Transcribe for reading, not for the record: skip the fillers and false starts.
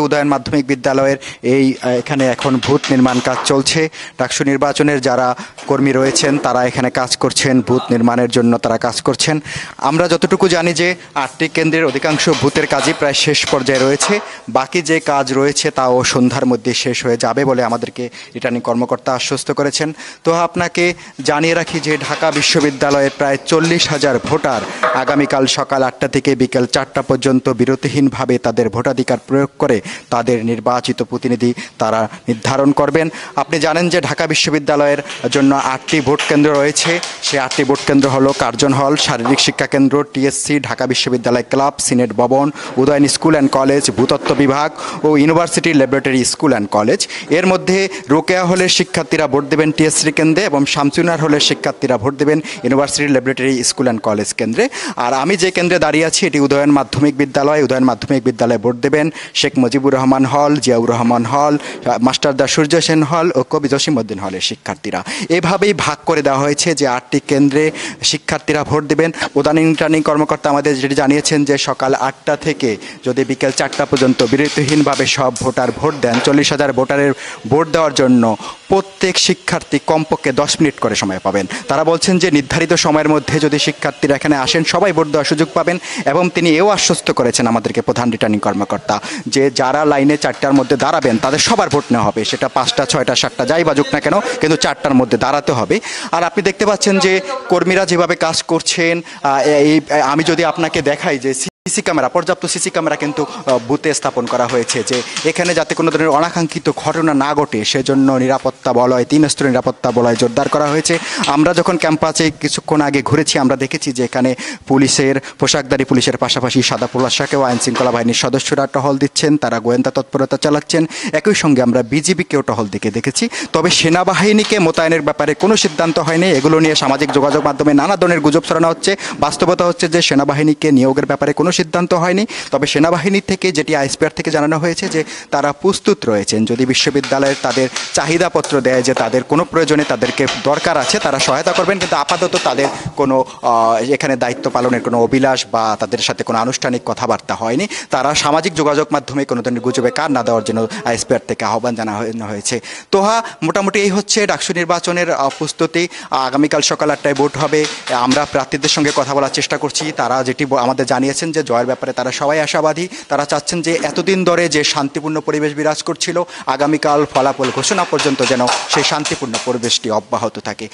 উদয়ন মাধ্যমিক বিদ্যালয়ের এখানে এখন ভূত নির্মাণ কাজ চলছে। ডাকসু নির্বাচনের যারা কর্মী রয়েছেন তারা এখানে কাজ করছেন, ভূত নির্মাণের জন্য তারা কাজ করছেন। আমরা যতটুকু জানি যে 8টি কেন্দ্রের অধিকাংশ ভূতের কাজই প্রায় শেষ পর্যায়ে রয়েছে। বাকি যে কাজ রয়েছে তাও সন্ধ্যার মধ্যে শেষ হয়ে যাবে বলে আমাদেরকে রিটার্নিং কর্মকর্তা আশ্বস্ত করেছেন। তো আপনাকে জানিয়ে রাখি যে ঢাকা বিশ্ববিদ্যালয়ের প্রায় 40,000 ভোটার আগামীকাল সকাল 8টা থেকে বিকেল 4টা পর্যন্ত বিরতিহীনভাবে তাদের ভোটাধিকার প্রয়োগ করে তাদের নির্বাচিত প্রতিনিধি তারা নির্ধারণ করবেন। আপনি জানেন যে ঢাকা বিশ্ববিদ্যালয়ের জন্য 8টি ভোট কেন্দ্র রয়েছে। সেই 8টি ভোট কেন্দ্র হলো কার্জন হল, শারীরিক শিক্ষা কেন্দ্র, টিএসসি, ঢাকা বিশ্ববিদ্যালয় ক্লাব, সিনেট ভবন, উদয়ন স্কুল অ্যান্ড কলেজ, ভূতত্ত্ব বিভাগ ও university laboratory school and college. এর মধ্যে রোকেয়া হলের শিক্ষার্থীরা ভোট দেবেন টিএসসি কেন্দ্রে এবং শামসুনার হলের শিক্ষার্থীরা ভোট দেবেন university laboratory school and college কেন্দ্রে। আর আমি যে কেন্দ্রে দাঁড়িয়ে আছি এটি উদয়ন মাধ্যমিক বিদ্যালয়। উদয়ন মাধ্যমিক বিদ্যালয়ে ভোট দেবেন শেখ মুজিবুর রহমান হল, জিয়াউর রহমান হল, মাস্টারদা সূর্য সেন হল ও কবি জসিমউদ্দিন হলের শিক্ষার্থীরা। এভাবেই ভাগ করে দেওয়া হয়েছে যে 8টি কেন্দ্রে শিক্ষার্থীরা ভোট দেবেন। রিটার্নিং কর্মকর্তা আমাদের যেটি জানিয়েছেন যে সকাল 8টা থেকে যদি বিকেল 4টা পর্যন্ত বিরতিহীনভাবে সব ভোটার ভোট দেন, 40,000 ভোটারের ভোট দেওয়ার জন্য প্রত্যেক শিক্ষার্থী কমপক্ষে 10 মিনিট করে সময় পাবেন। তারা বলছেন যে নির্ধারিত সময়ের মধ্যে যদি শিক্ষার্থীরা এখানে আসেন সবাই ভোট দেওয়ার সুযোগ পাবেন। এবং তিনি এও আশ্বস্ত করেছেন আমাদেরকে প্রধান রিটার্নিং কর্মকর্তা যে যারা লাইনে 4টার মধ্যে দাঁড়াবেন তাদের সবার ভোট নেওয়া হবে, সেটা 5টা, 6টা, 7টা যাই বাজুক না কেন, কিন্তু 4টার মধ্যে দাঁড়াতে হবে। আর আপনি দেখতে পাচ্ছেন যে কর্মীরা যেভাবে কাজ করছেন, আমি যদি আপনাকে দেখাই যে সিসি ক্যামেরা, পর্যাপ্ত সিসি ক্যামেরা কিন্তু বুথে স্থাপন করা হয়েছে যে এখানে যাতে কোনো ধরনের অনাকাঙ্ক্ষিত ঘটনা না ঘটে সেজন্য নিরাপত্তা বলয়, 3 স্তরের নিরাপত্তা বলয় জোরদার করা হয়েছে। আমরা যখন ক্যাম্পাসে কিছুক্ষণ আগে ঘুরেছি আমরা দেখেছি যে এখানে পুলিশের, পোশাকধারী পুলিশের পাশাপাশি সাদা পোশাকেও আইন শৃঙ্খলা বাহিনীর সদস্যরা টহল দিচ্ছেন, তারা গোয়েন্দা তৎপরতা চালাচ্ছেন। একই সঙ্গে আমরা বিজিবিকেও টহল দিকে দেখেছি। তবে সেনাবাহিনীকে মোতায়েনের ব্যাপারে কোনো সিদ্ধান্ত হয়নি। এগুলো নিয়ে সামাজিক যোগাযোগ মাধ্যমে নানা ধরনের গুজব ছড়ানো হচ্ছে। বাস্তবতা হচ্ছে যে সেনাবাহিনীকে নিয়োগের ব্যাপারে কোনো সিদ্ধান্ত হয়নি। তবে সেনাবাহিনী থেকে যেটি আইএসপিআর থেকে জানানো হয়েছে যে তারা প্রস্তুত রয়েছেন যদি বিশ্ববিদ্যালয়ের তাদের চাহিদাপত্র দেয় যে তাদের কোনো প্রয়োজনে তাদেরকে দরকার আছে তারা সহায়তা করবেন, কিন্তু আপাতত তাদের কোনো এখানে দায়িত্ব পালনের কোনো অভিলাষ বা তাদের সাথে কোনো আনুষ্ঠানিক কথাবার্তা হয়নি। তারা সামাজিক যোগাযোগ মাধ্যমে কোনো ধরনের গুজবে কান না দেওয়ার জন্য আইএসপিআর থেকে আহ্বান জানানো হয়েছে। তো মোটামুটি এই হচ্ছে ডাকসু নির্বাচনের প্রস্তুতি। আগামীকাল সকাল 8টায় ভোট হবে। আমরা প্রার্থীদের সঙ্গে কথা বলার চেষ্টা করছি। তারা যেটি আমাদের জানিয়েছেন যে জয়ের ব্যাপারে তারা সবাই আশাবাদী। তারা চাচ্ছেন যে এতদিন ধরে যে শান্তিপূর্ণ পরিবেশ বিরাজ করছিল আগামীকাল ফলাফল ঘোষণা পর্যন্ত যেন সেই শান্তিপূর্ণ পরিবেশটি অব্যাহত থাকে।